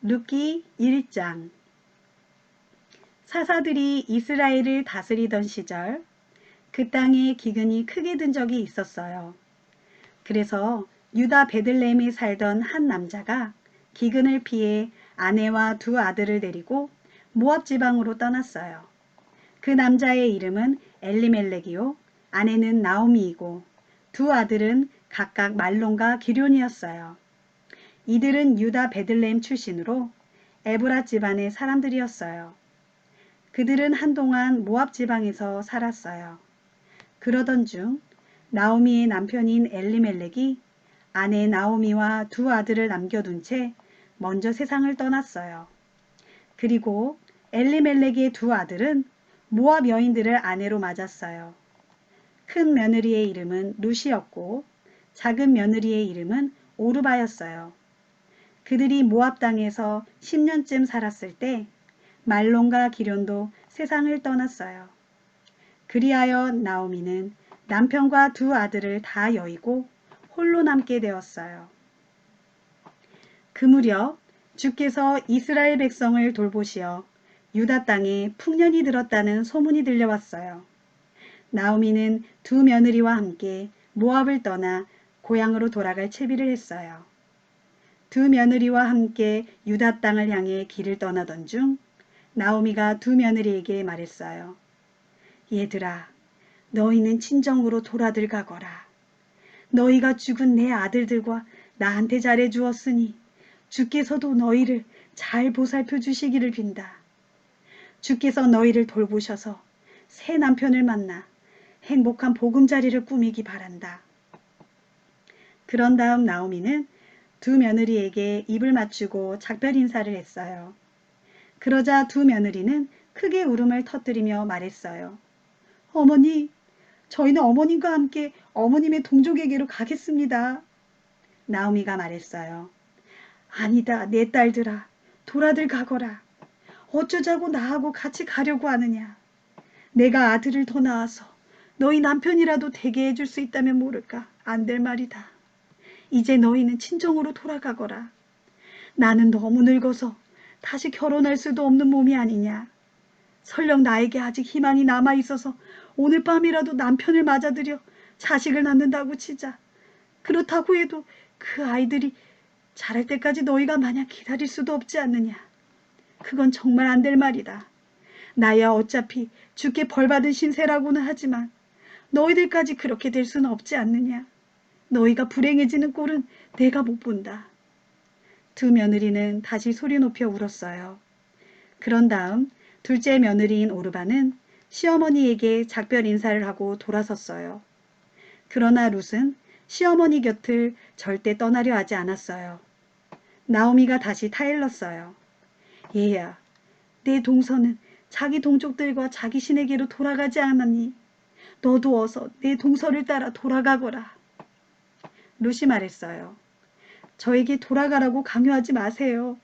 룻기 1장. 사사들이 이스라엘을 다스리던 시절 그 땅에 기근이 크게 든 적이 있었어요. 그래서 유다 베들레헴에 살던 한 남자가 기근을 피해 아내와 두 아들을 데리고 모압 지방으로 떠났어요. 그 남자의 이름은 엘리멜렉이요, 아내는 나오미이고 두 아들은 각각 말론과 기럧이었어요. 이들은 유다 베들레헴 출신으로 에브라 집안의 사람들이었어요. 그들은 한동안 모압 지방에서 살았어요. 그러던 중 나오미의 남편인 엘리멜렉이 아내 나오미와 두 아들을 남겨둔 채 먼저 세상을 떠났어요. 그리고 엘리멜렉의 두 아들은 모압 여인들을 아내로 맞았어요. 큰 며느리의 이름은 룻이었고 작은 며느리의 이름은 오르바였어요. 그들이 모압 땅에서 10년쯤 살았을 때 말론과 기럧도 세상을 떠났어요. 그리하여 나오미는 남편과 두 아들을 다 여의고 홀로 남게 되었어요. 그 무렵 주께서 이스라엘 백성을 돌보시어 유다 땅에 풍년이 들었다는 소문이 들려왔어요. 나오미는 두 며느리와 함께 모압을 떠나 고향으로 돌아갈 채비를 했어요. 두 며느리와 함께 유다 땅을 향해 길을 떠나던 중 나오미가 두 며느리에게 말했어요. 얘들아, 너희는 친정으로 돌아들 가거라. 너희가 죽은 내 아들들과 나한테 잘해 주었으니 주께서도 너희를 잘 보살펴 주시기를 빈다. 주께서 너희를 돌보셔서 새 남편을 만나 행복한 보금자리를 꾸미기 바란다. 그런 다음 나오미는 두 며느리에게 입을 맞추고 작별 인사를 했어요. 그러자 두 며느리는 크게 울음을 터뜨리며 말했어요. 어머니, 저희는 어머님과 함께 어머님의 동족에게로 가겠습니다. 나오미가 말했어요. 아니다, 내 딸들아, 돌아들 가거라. 어쩌자고 나하고 같이 가려고 하느냐. 내가 아들을 더 낳아서 너희 남편이라도 되게 해줄 수 있다면 모를까. 안 될 말이다. 이제 너희는 친정으로 돌아가거라. 나는 너무 늙어서 다시 결혼할 수도 없는 몸이 아니냐. 설령 나에게 아직 희망이 남아있어서 오늘 밤이라도 남편을 맞아들여 자식을 낳는다고 치자. 그렇다고 해도 그 아이들이 자랄 때까지 너희가 마냥 기다릴 수도 없지 않느냐. 그건 정말 안 될 말이다. 나야 어차피 주께 벌받은 신세라고는 하지만 너희들까지 그렇게 될 수는 없지 않느냐. 너희가 불행해지는 꼴은 내가 못 본다. 두 며느리는 다시 소리 높여 울었어요. 그런 다음 둘째 며느리인 오르바는 시어머니에게 작별 인사를 하고 돌아섰어요. 그러나 룻은 시어머니 곁을 절대 떠나려 하지 않았어요. 나오미가 다시 타일렀어요. 얘야, 내 동서는 자기 동족들과 자기 신에게로 돌아가지 않았니? 너도 어서 내 동서를 따라 돌아가거라. 룻이 말했어요. 저에게 돌아가라고 강요하지 마세요.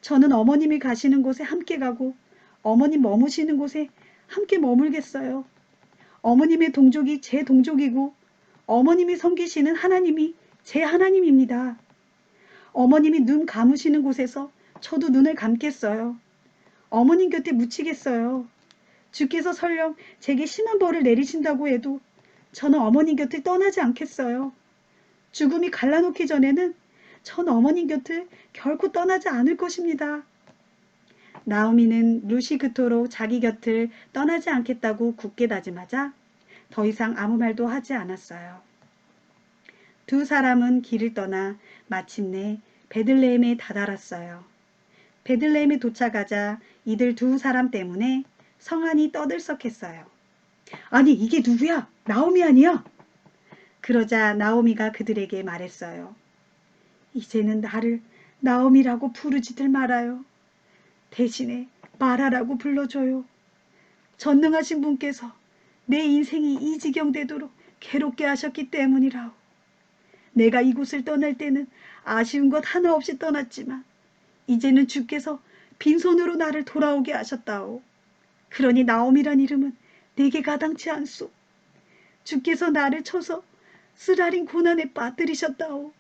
저는 어머님이 가시는 곳에 함께 가고 어머님 머무시는 곳에 함께 머물겠어요. 어머님의 동족이 제 동족이고 어머님이 섬기시는 하나님이 제 하나님입니다. 어머님이 눈 감으시는 곳에서 저도 눈을 감겠어요. 어머님 곁에 묻히겠어요. 주께서 설령 제게 심한 벌을 내리신다고 해도 저는 어머님 곁을 떠나지 않겠어요. 죽음이 갈라놓기 전에는 전 어머님 곁을 결코 떠나지 않을 것입니다. 나오미는 룻이 그토록 자기 곁을 떠나지 않겠다고 굳게 다짐하자 더 이상 아무 말도 하지 않았어요. 두 사람은 길을 떠나 마침내 베들레헴에 다다랐어요. 베들레헴에 도착하자 이들 두 사람 때문에 성안이 떠들썩했어요. 아니, 이게 누구야? 나오미 아니야? 그러자 나오미가 그들에게 말했어요. 이제는 나를 나오미라고 부르지들 말아요. 대신에 마라라고 불러줘요. 전능하신 분께서 내 인생이 이 지경 되도록 괴롭게 하셨기 때문이라오. 내가 이곳을 떠날 때는 아쉬운 것 하나 없이 떠났지만 이제는 주께서 빈손으로 나를 돌아오게 하셨다오. 그러니 나오미란 이름은 내게 가당치 않소. 주께서 나를 쳐서 쓰라린 고난에 빠뜨리셨다오.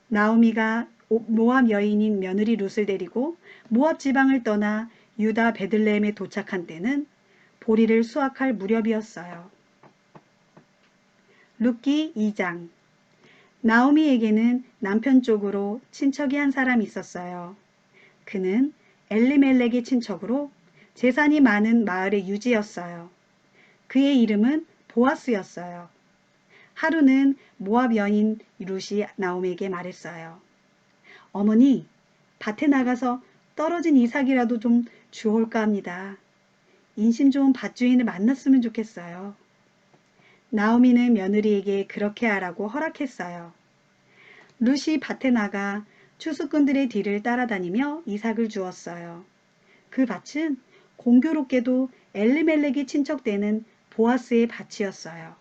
나오미가 모압 여인인 며느리 룻을 데리고 모압 지방을 떠나 유다 베들레헴에 도착한 때는 보리를 수확할 무렵이었어요. 룻기 2장. 나오미에게는 남편 쪽으로 친척이 한 사람 있었어요. 그는 엘리멜렉의 친척으로 재산이 많은 마을의 유지였어요. 그의 이름은 보아스였어요. 하루는 모압 여인 룻이 나오미에게 말했어요. 어머니, 밭에 나가서 떨어진 이삭이라도 좀 주워올까 합니다. 인심 좋은 밭주인을 만났으면 좋겠어요. 나오미는 며느리에게 그렇게 하라고 허락했어요. 룻이 밭에 나가 추수꾼들의 뒤를 따라다니며 이삭을 주었어요. 그 밭은 공교롭게도 엘리멜렉이 친척되는 보아스의 밭이었어요.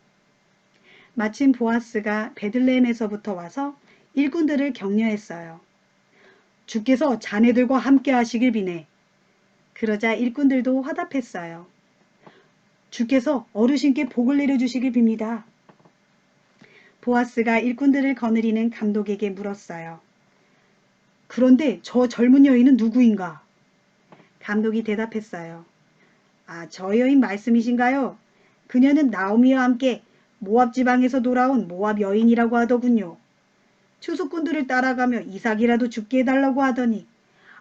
마침 보아스가 베들레헴에서부터 와서 일꾼들을 격려했어요. 주께서 자네들과 함께 하시길 비네. 그러자 일꾼들도 화답했어요. 주께서 어르신께 복을 내려주시길 빕니다. 보아스가 일꾼들을 거느리는 감독에게 물었어요. 그런데 저 젊은 여인은 누구인가? 감독이 대답했어요. 저 여인 말씀이신가요? 그녀는 나오미와 함께 모압 지방에서 돌아온 모압 여인이라고 하더군요. 추수꾼들을 따라가며 이삭이라도 죽게 해달라고 하더니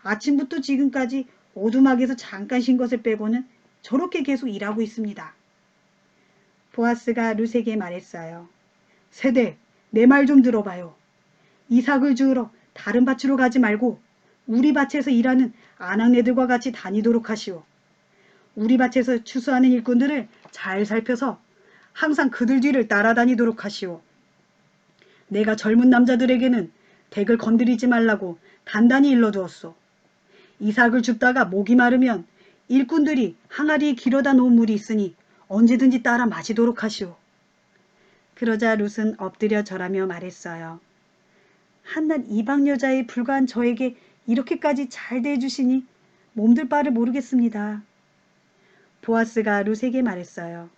아침부터 지금까지 오두막에서 잠깐 쉰 것을 빼고는 저렇게 계속 일하고 있습니다. 보아스가 룻에게 말했어요. 세대, 내 말 좀 들어봐요. 이삭을 주우러 다른 밭으로 가지 말고 우리 밭에서 일하는 아낙네들과 같이 다니도록 하시오. 우리 밭에서 추수하는 일꾼들을 잘 살펴서 항상 그들 뒤를 따라다니도록 하시오. 내가 젊은 남자들에게는 댁을 건드리지 말라고 단단히 일러두었소. 이삭을 줍다가 목이 마르면 일꾼들이 항아리에 길어다 놓은 물이 있으니 언제든지 따라 마시도록 하시오. 그러자 룻은 엎드려 절하며 말했어요. 한낱 이방 여자에 불과한 저에게 이렇게까지 잘 대해주시니 몸둘 바를 모르겠습니다. 보아스가 룻에게 말했어요.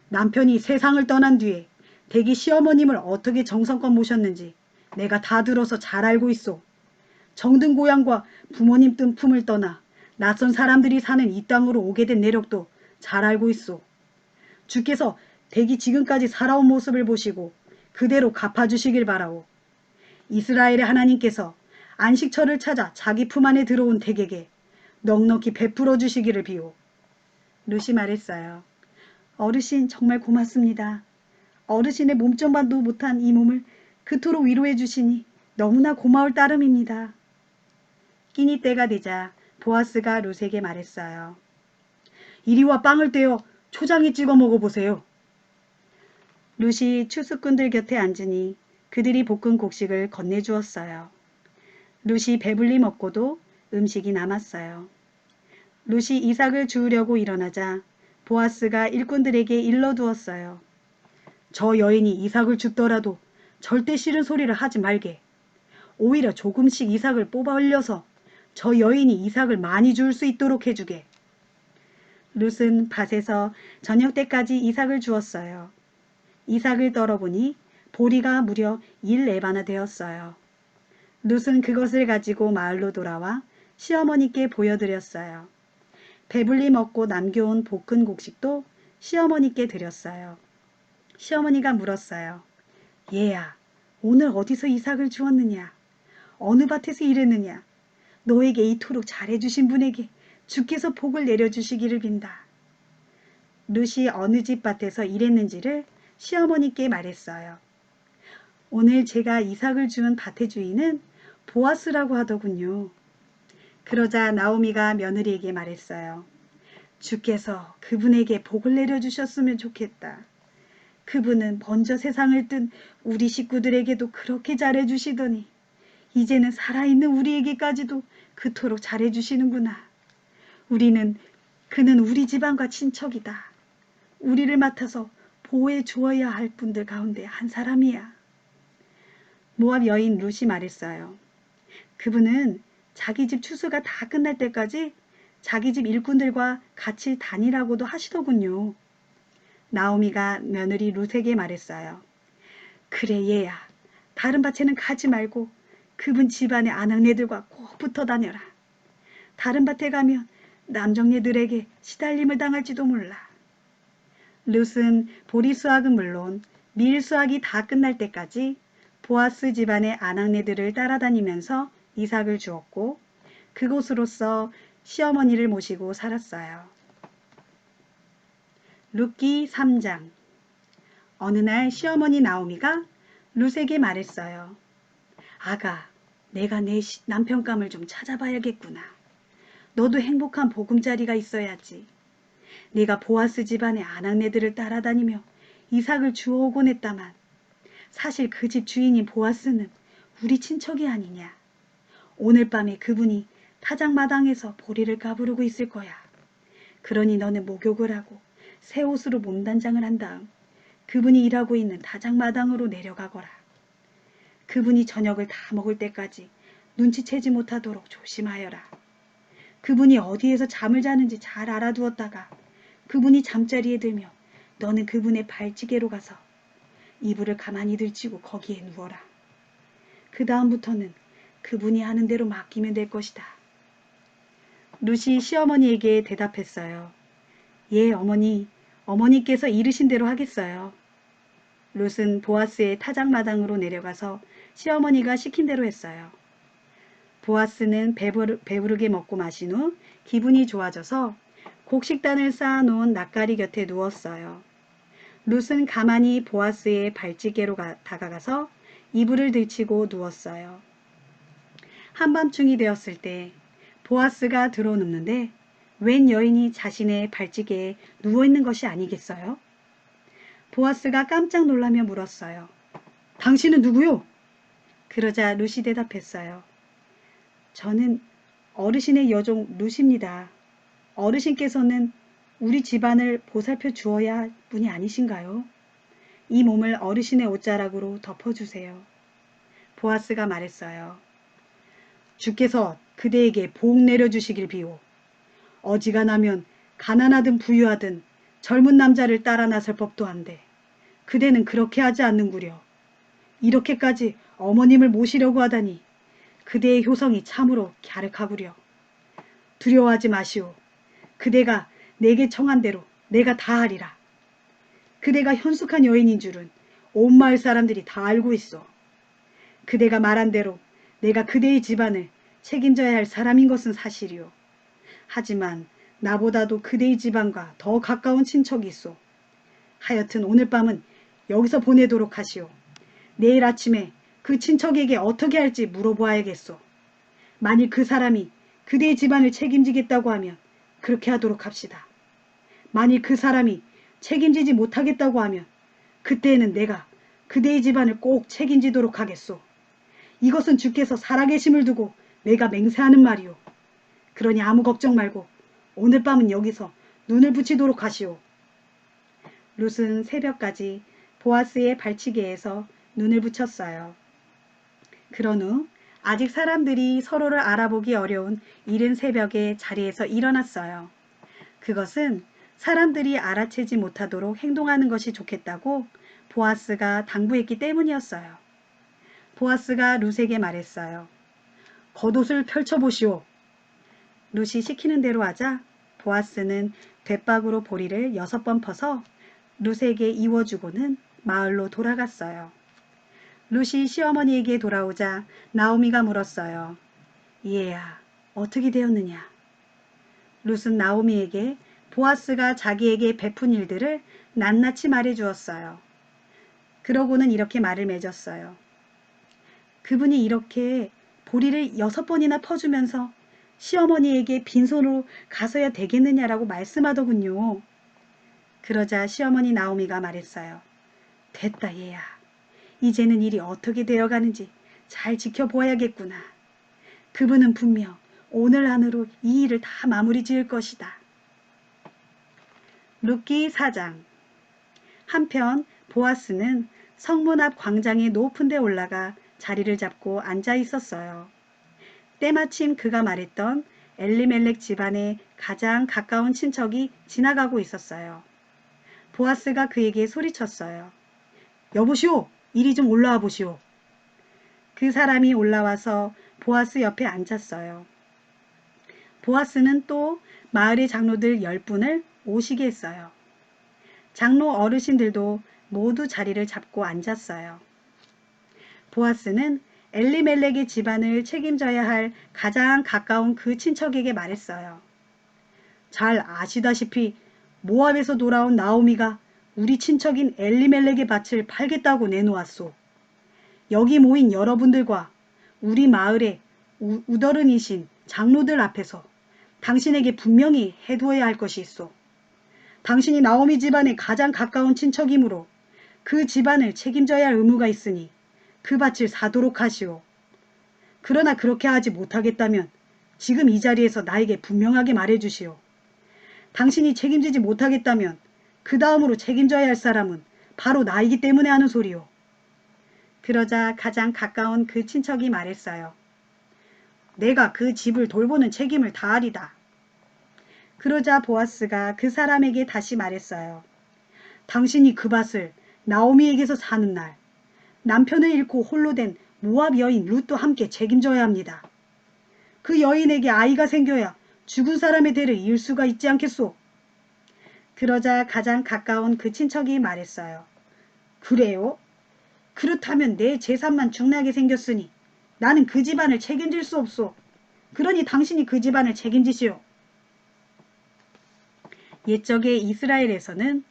남편이 세상을 떠난 뒤에 댁이 시어머님을 어떻게 정성껏 모셨는지 내가 다 들어서 잘 알고 있소. 정든 고향과 부모님 뜬 품을 떠나 낯선 사람들이 사는 이 땅으로 오게 된 내력도 잘 알고 있소. 주께서 댁이 지금까지 살아온 모습을 보시고 그대로 갚아주시길 바라오. 이스라엘의 하나님께서 안식처를 찾아 자기 품 안에 들어온 댁에게 넉넉히 베풀어 주시기를 비오. 룻이 말했어요. 어르신 정말 고맙습니다. 어르신의 몸점반도 못한 이 몸을 그토록 위로해 주시니 너무나 고마울 따름입니다. 끼니 때가 되자 보아스가 룻에게 말했어요. 이리와 빵을 떼어 초장에 찍어 먹어보세요. 룻이 추수꾼들 곁에 앉으니 그들이 볶은 곡식을 건네주었어요. 룻이 배불리 먹고도 음식이 남았어요. 룻이 이삭을 주우려고 일어나자 보아스가 일꾼들에게 일러두었어요. 저 여인이 이삭을 줍더라도 절대 싫은 소리를 하지 말게. 오히려 조금씩 이삭을 뽑아 올려서 저 여인이 이삭을 많이 줄 수 있도록 해주게. 룻은 밭에서 저녁 때까지 이삭을 주었어요. 이삭을 떨어보니 보리가 무려 1에바나 되었어요. 룻은 그것을 가지고 마을로 돌아와 시어머니께 보여드렸어요. 배불리 먹고 남겨온 볶은 곡식도 시어머니께 드렸어요. 시어머니가 물었어요. 얘야, 오늘 어디서 이삭을 주었느냐? 어느 밭에서 일했느냐? 너에게 이토록 잘해주신 분에게 주께서 복을 내려주시기를 빈다. 룻이 어느 집 밭에서 일했는지를 시어머니께 말했어요. 오늘 제가 이삭을 주운 밭의 주인은 보아스라고 하더군요. 그러자 나오미가 며느리에게 말했어요. 주께서 그분에게 복을 내려주셨으면 좋겠다. 그분은 먼저 세상을 뜬 우리 식구들에게도 그렇게 잘해주시더니 이제는 살아있는 우리에게까지도 그토록 잘해주시는구나. 그는 우리 집안과 친척이다. 우리를 맡아서 보호해 주어야 할 분들 가운데 한 사람이야. 모압 여인 룻이 말했어요. 그분은 자기 집 추수가 다 끝날 때까지 자기 집 일꾼들과 같이 다니라고도 하시더군요. 나오미가 며느리 룻에게 말했어요. 그래 얘야, 다른 밭에는 가지 말고 그분 집안의 아낙네들과 꼭 붙어 다녀라. 다른 밭에 가면 남정네들에게 시달림을 당할지도 몰라. 룻은 보리 수확은 물론 밀 수확이 다 끝날 때까지 보아스 집안의 아낙네들을 따라다니면서 이삭을 주었고 그곳으로서 시어머니를 모시고 살았어요. 룻기 3장. 어느 날 시어머니 나오미가 룻에게 말했어요. 아가, 내가 내 남편감을 좀 찾아봐야겠구나. 너도 행복한 보금자리가 있어야지. 네가 보아스 집안의 아낙네들을 따라다니며 이삭을 주워오곤 했다만 사실 그 집 주인인 보아스는 우리 친척이 아니냐. 오늘 밤에 그분이 타작마당에서 보리를 까부르고 있을 거야. 그러니 너는 목욕을 하고 새 옷으로 몸단장을 한 다음 그분이 일하고 있는 타작마당으로 내려가거라. 그분이 저녁을 다 먹을 때까지 눈치채지 못하도록 조심하여라. 그분이 어디에서 잠을 자는지 잘 알아두었다가 그분이 잠자리에 들면 너는 그분의 발찌개로 가서 이불을 가만히 들치고 거기에 누워라. 그 다음부터는 그분이 하는 대로 맡기면 될 것이다. 룻이 시어머니에게 대답했어요. 예, 어머니. 어머니께서 이르신 대로 하겠어요. 룻은 보아스의 타작마당으로 내려가서 시어머니가 시킨 대로 했어요. 보아스는 배부르게 먹고 마신 후 기분이 좋아져서 곡식단을 쌓아놓은 낫가리 곁에 누웠어요. 룻은 가만히 보아스의 발찌개로 다가가서 이불을 들치고 누웠어요. 한밤중이 되었을 때 보아스가 들어눕는데 웬 여인이 자신의 발찌개에 누워있는 것이 아니겠어요? 보아스가 깜짝 놀라며 물었어요. 당신은 누구요? 그러자 룻이 대답했어요. 저는 어르신의 여종 룻입니다. 어르신께서는 우리 집안을 보살펴 주어야 할 분이 아니신가요? 이 몸을 어르신의 옷자락으로 덮어주세요. 보아스가 말했어요. 주께서 그대에게 복 내려주시길 비오. 어지간하면 가난하든 부유하든 젊은 남자를 따라 나설 법도 한데 그대는 그렇게 하지 않는구려. 이렇게까지 어머님을 모시려고 하다니 그대의 효성이 참으로 갸륵하구려. 두려워하지 마시오. 그대가 내게 청한 대로 내가 다 하리라. 그대가 현숙한 여인인 줄은 온 마을 사람들이 다 알고 있어. 그대가 말한 대로 내가 그대의 집안을 책임져야 할 사람인 것은 사실이오. 하지만 나보다도 그대의 집안과 더 가까운 친척이 있어. 하여튼 오늘 밤은 여기서 보내도록 하시오. 내일 아침에 그 친척에게 어떻게 할지 물어보아야겠소. 만일 그 사람이 그대의 집안을 책임지겠다고 하면 그렇게 하도록 합시다. 만일 그 사람이 책임지지 못하겠다고 하면 그때에는 내가 그대의 집안을 꼭 책임지도록 하겠소. 이것은 주께서 살아계심을 두고 내가 맹세하는 말이오. 그러니 아무 걱정 말고 오늘 밤은 여기서 눈을 붙이도록 하시오. 룻은 새벽까지 보아스의 발치개에서 눈을 붙였어요. 그런 후 아직 사람들이 서로를 알아보기 어려운 이른 새벽에 자리에서 일어났어요. 그것은 사람들이 알아채지 못하도록 행동하는 것이 좋겠다고 보아스가 당부했기 때문이었어요. 보아스가 룻에게 말했어요. 겉옷을 펼쳐보시오. 룻이 시키는 대로 하자 보아스는 돛박으로 보리를 6번 퍼서 룻에게 이워주고는 마을로 돌아갔어요. 룻이 시어머니에게 돌아오자 나오미가 물었어요. 얘야, 어떻게 되었느냐? 룻은 나오미에게 보아스가 자기에게 베푼 일들을 낱낱이 말해주었어요. 그러고는 이렇게 말을 맺었어요. 그분이 이렇게 보리를 6번이나 퍼주면서 시어머니에게 빈손으로 가서야 되겠느냐라고 말씀하더군요. 그러자 시어머니 나오미가 말했어요. 됐다 얘야. 이제는 일이 어떻게 되어가는지 잘 지켜보아야겠구나. 그분은 분명 오늘 안으로 이 일을 다 마무리 지을 것이다. 룻기 4장. 한편 보아스는 성문 앞 광장의 높은 데 올라가 자리를 잡고 앉아 있었어요. 때마침 그가 말했던 엘리멜렉 집안의 가장 가까운 친척이 지나가고 있었어요. 보아스가 그에게 소리쳤어요. 여보시오, 이리 좀 올라와 보시오. 그 사람이 올라와서 보아스 옆에 앉았어요. 보아스는 또 마을의 장로들 10분을 오시게 했어요. 장로 어르신들도 모두 자리를 잡고 앉았어요. 보아스는 엘리멜렉의 집안을 책임져야 할 가장 가까운 그 친척에게 말했어요. 잘 아시다시피 모압에서 돌아온 나오미가 우리 친척인 엘리멜렉의 밭을 팔겠다고 내놓았소. 여기 모인 여러분들과 우리 마을의 우더른이신 장로들 앞에서 당신에게 분명히 해두어야 할 것이 있소. 당신이 나오미 집안의 가장 가까운 친척이므로 그 집안을 책임져야 할 의무가 있으니 그 밭을 사도록 하시오. 그러나 그렇게 하지 못하겠다면 지금 이 자리에서 나에게 분명하게 말해주시오. 당신이 책임지지 못하겠다면 그 다음으로 책임져야 할 사람은 바로 나이기 때문에 하는 소리오. 그러자 가장 가까운 그 친척이 말했어요. 내가 그 집을 돌보는 책임을 다하리다. 그러자 보아스가 그 사람에게 다시 말했어요. 당신이 그 밭을 나오미에게서 사는 날 남편을 잃고 홀로 된 모압 여인 룻도 함께 책임져야 합니다. 그 여인에게 아이가 생겨야 죽은 사람의 대를 이을 수가 있지 않겠소? 그러자 가장 가까운 그 친척이 말했어요. 그래요? 그렇다면 내 재산만 중나게 생겼으니 나는 그 집안을 책임질 수 없소. 그러니 당신이 그 집안을 책임지시오. 옛적의 이스라엘에서는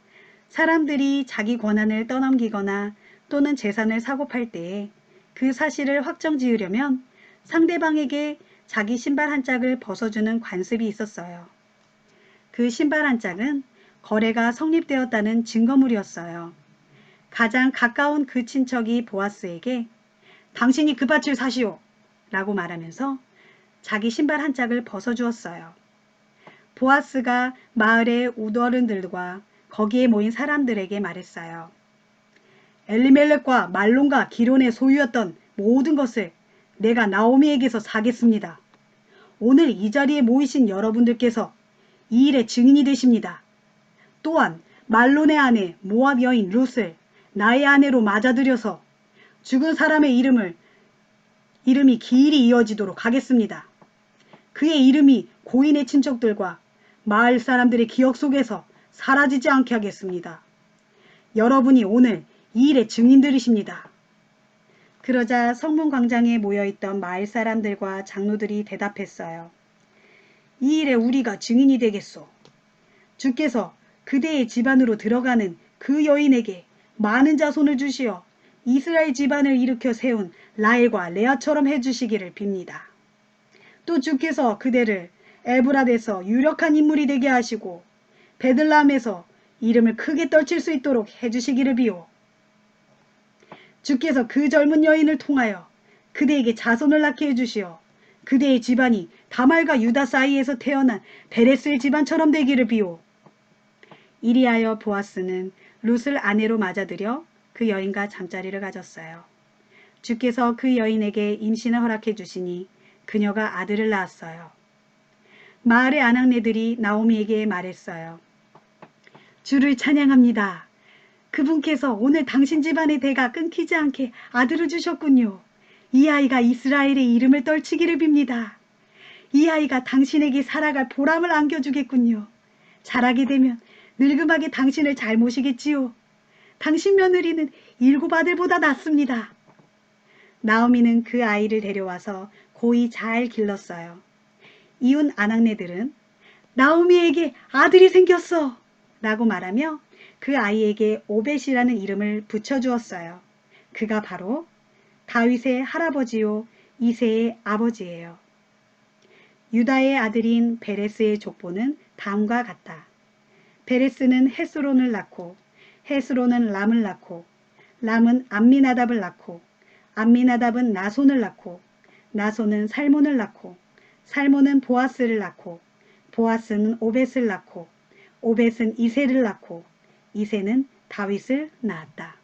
사람들이 자기 권한을 떠넘기거나 또는 재산을 사고 팔 때에 그 사실을 확정지으려면 상대방에게 자기 신발 한 짝을 벗어주는 관습이 있었어요. 그 신발 한 짝은 거래가 성립되었다는 증거물이었어요. 가장 가까운 그 친척이 보아스에게 당신이 그 밭을 사시오 라고 말하면서 자기 신발 한 짝을 벗어주었어요. 보아스가 마을의 우더른들과 거기에 모인 사람들에게 말했어요. 엘리멜렉과 말론과 기론의 소유였던 모든 것을 내가 나오미에게서 사겠습니다. 오늘 이 자리에 모이신 여러분들께서 이 일의 증인이 되십니다. 또한 말론의 아내 모압 여인 룻을 나의 아내로 맞아들여서 죽은 사람의 이름이 길이 이어지도록 하겠습니다. 그의 이름이 고인의 친척들과 마을 사람들의 기억 속에서 사라지지 않게 하겠습니다. 여러분이 오늘 이 일의 증인들이십니다. 그러자 성문 광장에 모여있던 마을 사람들과 장로들이 대답했어요. 이 일에 우리가 증인이 되겠소. 주께서 그대의 집안으로 들어가는 그 여인에게 많은 자손을 주시어 이스라엘 집안을 일으켜 세운 라헬과 레아처럼 해주시기를 빕니다. 또 주께서 그대를 에브랏에서 유력한 인물이 되게 하시고 베들레헴에서 이름을 크게 떨칠 수 있도록 해주시기를 비오. 주께서 그 젊은 여인을 통하여 그대에게 자손을 낳게 해주시어 그대의 집안이 다말과 유다 사이에서 태어난 베레스의 집안처럼 되기를 비오. 이리하여 보아스는 룻을 아내로 맞아들여 그 여인과 잠자리를 가졌어요. 주께서 그 여인에게 임신을 허락해 주시니 그녀가 아들을 낳았어요. 마을의 아낙네들이 나오미에게 말했어요. 주를 찬양합니다. 그분께서 오늘 당신 집안의 대가 끊기지 않게 아들을 주셨군요. 이 아이가 이스라엘의 이름을 떨치기를 빕니다. 이 아이가 당신에게 살아갈 보람을 안겨주겠군요. 자라게 되면 늙음하게 당신을 잘 모시겠지요. 당신 며느리는 7 아들보다 낫습니다. 나오미는 그 아이를 데려와서 고이 잘 길렀어요. 이웃 아낙네들은 나오미에게 아들이 생겼어 라고 말하며 그 아이에게 오벳이라는 이름을 붙여주었어요. 그가 바로 다윗의 할아버지요 이새의 아버지예요. 유다의 아들인 베레스의 족보는 다음과 같다. 베레스는 헤스론을 낳고 헤스론은 람을 낳고 람은 암미나답을 낳고 암미나답은 나손을 낳고 나손은 살몬을 낳고 살몬은 보아스를 낳고 보아스는 오벳을 낳고 오벳은 이새를 낳고 이새는 다윗을 낳았다.